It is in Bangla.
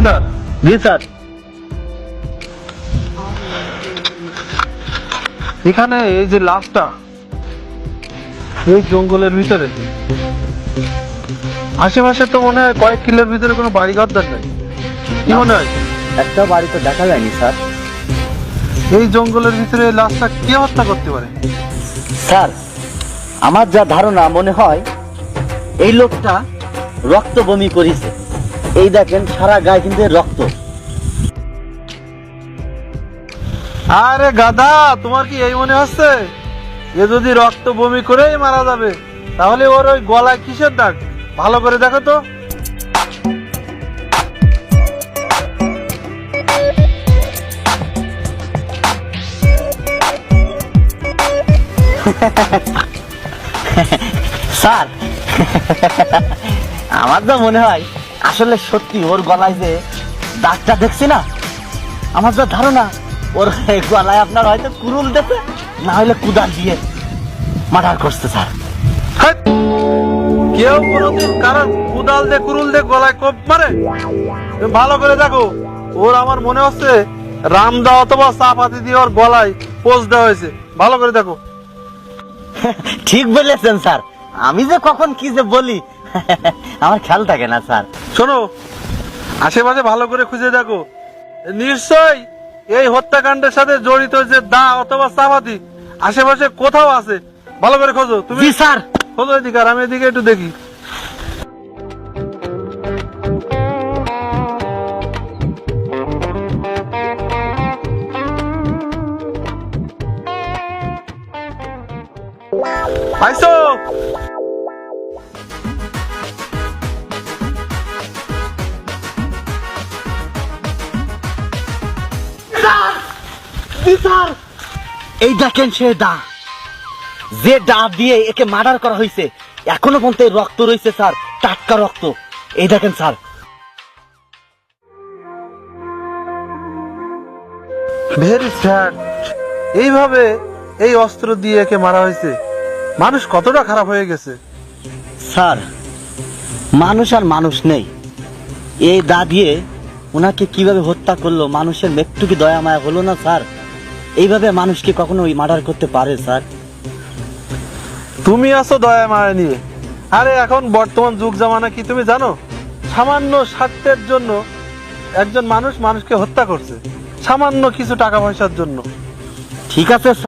হ্যাঁ জি স্যার। এখানে এই যে লাশটা এই জঙ্গলের ভিতরে, আশেপাশে তো মনে হয় কয়েক কিলোর ভিতরে কোনো বাড়ি ঘর নাই, কি মনে হয়? একটা বাড়ি তো দেখা যায়নি স্যার। এই জঙ্গলের ভিতরে এই লাশটা কে হত্যা করতে পারে? স্যার আমার যা ধারণা মনে হয় এই লোকটা রক্ত বমি করেছে। এই দেখেন সারা গায়ে কিন্তু রক্ত। আরে গাধা, তোমার কি এই মনে হচ্ছে এ যদি রক্ত বমি করেই মারা যাবে তাহলে ওর ওই গলায় কিসের দাগ? ভালো করে দেখো তো। স্যার আমার যা মনে হয় আসলে সত্যি ওর গলায় যে দাগটা দেখছি না, আমার যা ধারণা ওর গলায় আপনার হয়তো কুরুল দেখে, না হলে কুদাল দিয়ে মার্ডার করছে স্যার। হাট! কেউ কোনোদিন কারণ কুদাল দিয়ে কুরুল দিয়ে গলায় কোপ মারে? তুমি ভালো করে দেখো, ওর আমার মনে হচ্ছে রামদা অথবা চাপাতি দিয়ে ওর গলায় পোজ দেওয়া হয়েছে। ভালো করে দেখো। ঠিক বলেছেন স্যার, আমি যে কখন কি যে বলি আমার খেয়াল থাকে না স্যার। শোনো, আশেপাশে ভালো করে খুঁজে দেখো, নিশ্চয়ই এই হত্যাকাণ্ডের সাথে জড়িত যে দা অথবা চাপাতি আশেপাশে কোথাও আছে। ভালো করে খোঁজো তুমি। জি স্যার। খোঁজো এদিকে, আর আমি এদিকে একটু দেখি। পাইছো? জি স্যার। এই দেখেন সে দা, যে দা দিয়ে একে মার্ডার করা হয়েছে এখনো পর্যন্ত এই রক্ত রয়েছে স্যার, টাটকা রক্ত। এই দেখেন স্যার। Very sad. এইভাবে এই অস্ত্র দিয়ে একে মারা হয়েছে। মানুষ কতটা খারাপ হয়ে গেছে। স্যার মানুষ আর মানুষ নেই, এই দা দিয়ে ওনাকে কিভাবে হত্যা করলো, মানুষের একটু কি দয়া মায়া হলো না স্যার? এইভাবে মানুষ কি কখনো মার্ডার করতে পারে স্যার? তুমি আছো দয়া মায়া নিয়ে। আরে এখন বর্তমান যুগ জামানা কি তুমি জানো? সামান্য স্বার্থের জন্য একজন মানুষ মানুষকে হত্যা করছে, সামান্য কিছু টাকা পয়সার জন্য। ঠিক আছে